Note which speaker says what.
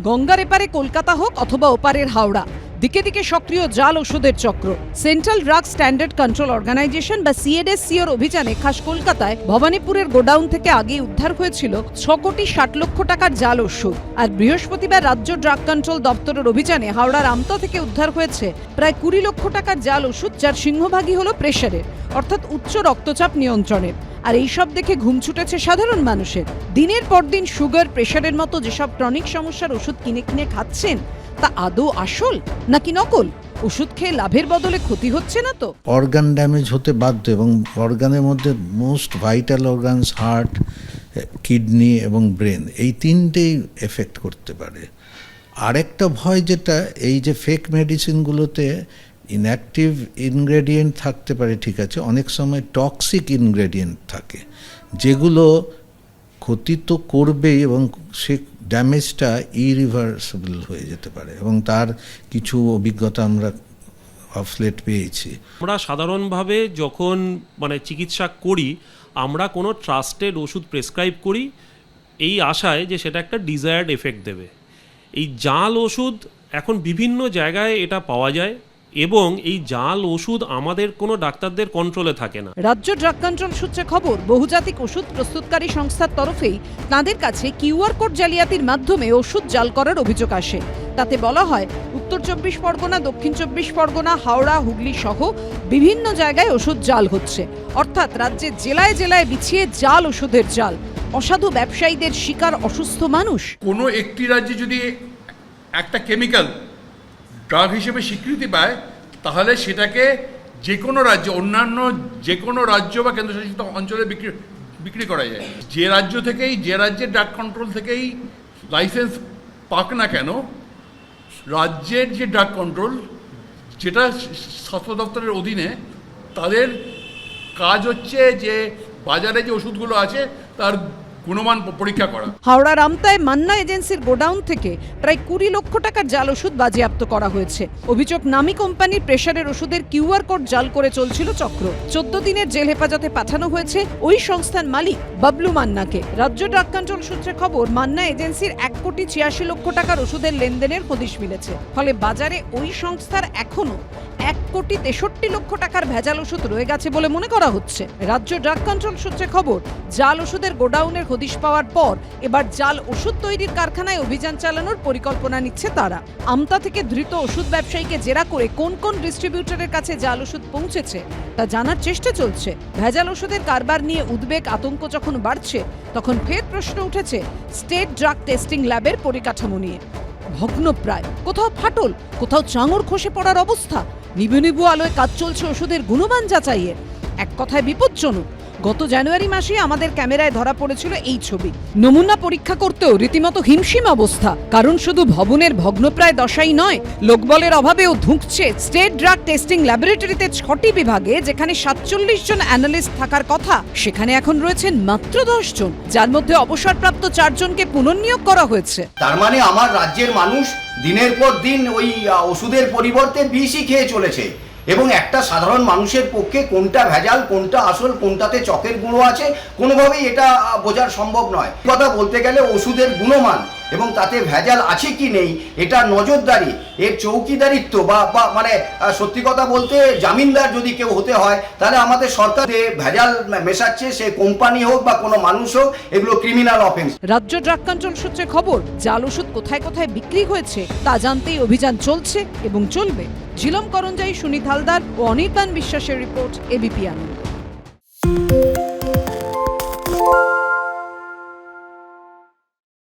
Speaker 1: গঙ্গার এপারে কলকাতা হোক অথবা ওপারের হাওড়া, দিকে দিকে সক্রিয় জাল ওষুধের চক্র। Central drug standard control organisation বা সিএডএসসিওর অভিযানে খাস কলকাতায় ভবানীপুরের গোডাউন থেকে আগে উদ্ধার হয়েছিল 6 কোটি 60 লক্ষ টাকার জাল ওষুধ। আর বৃহস্পতিবার রাজ্য ড্রাগ কন্ট্রোল দপ্তরের অভিযানে হাওড়ার আমতা থেকে উদ্ধার হয়েছে প্রায় 20 লক্ষ টাকার জাল ওষুধ, যার সিংহভাগই হলো প্রেসারের, অর্থাৎ উচ্চ রক্তচাপ নিয়ন্ত্রণের। আর এইসব দেখে ঘুম ছুটেছে সাধারণ মানুষের। দিনের পর দিন সুগার, প্রেসারের মতো যেসব ক্রনিক সমস্যার ওষুধ কিনে কিনে খাচ্ছেন, তা আদৌ আসল নাকি নকল? ওষুধ খেয়ে লাভের বদলে ক্ষতি হচ্ছে না তো?
Speaker 2: অর্গান ড্যামেজ হতে বাধ্য, এবং অর্গানের মধ্যে most vital organs heart, kidney এবং ব্রেন, এই তিনটেই এফেক্ট করতে পারে। আরেকটা ভয় যেটা, এই যে ফেক মেডিসিনগুলোতে ইনঅ্যাক্টিভ ইনগ্রেডিয়েন্ট থাকতে পারে, ঠিক আছে, অনেক সময় টক্সিক ইনগ্রেডিয়েন্ট থাকে যেগুলো ক্ষতি তো করবেই, এবং সে ড্যামেজটা ইরিভার্সিবল হয়ে যেতে পারে, এবং তার কিছু অভিজ্ঞতা আমরা অফ লেট পেয়েছি।
Speaker 3: আমরা সাধারণভাবে যখন চিকিৎসা করি, আমরা কোনো ট্রাস্টেড ওষুধ প্রেসক্রাইব করি এই আশায় যে সেটা একটা ডিজায়ার্ড এফেক্ট দেবে। এই জাল ওষুধ এখন বিভিন্ন জায়গায় এটা পাওয়া যায়, এবং এই জাল ওষুধ আমাদের কোনো ডাক্তারদের কন্ট্রোলে থাকে না।
Speaker 1: রাজ্য ড্রাগ কন্ট্রোল সূত্রে খবর, বহুজাতিক ওষুধ প্রস্তুতকারী সংস্থার তরফেই তাদের কাছে কিউআর কোড জালিয়াতির মাধ্যমে ওষুধ জাল করার অভিযোগ আসে। তাতে বলা হয়, উত্তর 24 পরগনা, দক্ষিণ 24 পরগনা, হাওড়া, হুগলি সহ বিভিন্ন জায়গায় ওষুধ জাল হচ্ছে। অর্থাৎ রাজ্যের জেলায় জেলায় বিছিয়ে জাল ওষুধের জাল। অসাধু ব্যবসায়ীদের শিকার অসুস্থ মানুষ।
Speaker 4: কোনো একটি রাজ্যে যদি একটা কেমিক্যাল ড্রাগ হিসেবে স্বীকৃতি পায়, তাহলে সেটাকে যে কোনো রাজ্য, অন্যান্য যে কোনো রাজ্য বা কেন্দ্রশাসিত অঞ্চলে বিক্রি করা যায়। যে রাজ্য থেকেই, যে রাজ্যের ড্রাগ কন্ট্রোল থেকেই লাইসেন্স পাক না কেন, রাজ্যের যে ড্রাগ কন্ট্রোল, যেটা স্বাস্থ্য দপ্তরের অধীনে, তাদের কাজ হচ্ছে যে বাজারে যে ওষুধগুলো আছে তার গুণমান পরীক্ষা করা।
Speaker 1: হাওড়ার আমতায় মান্না এজেন্সির গোডাউন থেকে প্রায় 20 লক্ষ টাকার জাল ওষুধ বাজেয়াপ্ত করা হয়েছে। অভিযোগ, নামী কোম্পানির প্রেসারের ওষুধের কিউআর কোড জাল করে চলছিল চক্র। 14 দিনের জেল হেফাজতে পাঠানো হয়েছে ওই সংস্থার মালিক বাবলু মান্নাকে। রাজ্য ড্রাগ কন্ট্রোল সূত্রে খবর, মান্না এজেন্সির 1 কোটি 86 লক্ষ টাকার ওষুধের লেনদেনের হদিশ মিলেছে। ফলে বাজারে ওই সংস্থার এখনো 1 কোটি 63 লক্ষ টাকার ভেজাল ওষুধ রয়ে গেছে বলে মনে করা হচ্ছে। রাজ্য ড্রাগ কন্ট্রোল সূত্রে খবর, জাল ওষুধের গোডাউনের হদিশ পাওয়ার পর এবার জাল ওষুধ তৈরির কারখানায় অভিযান চালানোর পরিকল্পনা নিচ্ছে তারা। আমতা থেকে ধৃত ওষুধ ব্যবসায়ীকে জেরা করে কোন কোন ডিস্ট্রিবিউটরের কাছে জাল ওষুধ পৌঁছেছে তা জানার চেষ্টা চলছে। ভেজাল ওষুধের কারবার নিয়ে উদ্বেগ, আতঙ্ক যখন বাড়ছে, তখন ফের প্রশ্ন উঠেছে স্টেট ড্রাগ টেস্টিং ল্যাবের পরিকাঠামো নিয়ে। ভগ্নপ্রায়, কোথাও ফাটল, কোথাও চাঙড় খসে পড়ার অবস্থা। নিবু নিবু আলোয় কাজ চলছে ওষুধের গুণমান যাচাইয়ের। এক কথায় বিপজ্জনক। গত জানুয়ারি মাসে আমাদের ক্যামেরায় ধরা পড়েছিল এই ছবি। নমুনা পরীক্ষা করতেও রীতিমতো হিমশিম অবস্থা। কারণ শুধু ভবনের ভগ্নপ্রায় দশাই নয়, লোকবলের অভাবেও ধুঁকছে স্টেট ড্রাগ টেস্টিং ল্যাবরেটরিতে 6টি বিভাগে, যেখানে 47 জন অ্যানালিস্ট থাকার কথা, সেখানে এখন রয়েছেন মাত্র 10 জন, যার মধ্যে অবসরপ্রাপ্ত 4 জনকে পুনর্নিয়োগ করা হয়েছে।
Speaker 5: তার মানে আমার রাজ্যের মানুষ দিনের পর দিন ওই ওষুধের পরিবর্তে বিষই খেয়ে চলেছে, এবং একটা সাধারণ মানুষের পক্ষে কোনটা ভেজাল, কোনটা আসল, কোনটাতে চকের গুঁড়ো আছে, কোনোভাবেই এটা বোঝার সম্ভব নয়। কথা বলতে গেলে ওষুধের গুণমান এবং তাতে ভেজাল আছে কি নেই, এটা নজরদারি, এর চৌকিদারিত্ব বা মানে সত্যি কথা বলতে জামিনদার যদি কেউ হতে হয়, তাহলে আমাদের সরকার যে ভেজাল মেশাচ্ছে, সে কোম্পানি হোক বা কোনো মানুষ হোক, এগুলো ক্রিমিনাল অফেন্স।
Speaker 1: রাজ্য ড্রাগ কন্ট্রোল সূত্রে খবর, জাল ওষুধ কোথায় কোথায় বিক্রি হয়েছে তা জানতেই অভিযান চলছে এবং চলবে। ঝিলম করঞ্জাই, সুনীত হালদার ও অনির্বাণ বিশ্বাসের রিপোর্ট, এবিপি আনন্দ।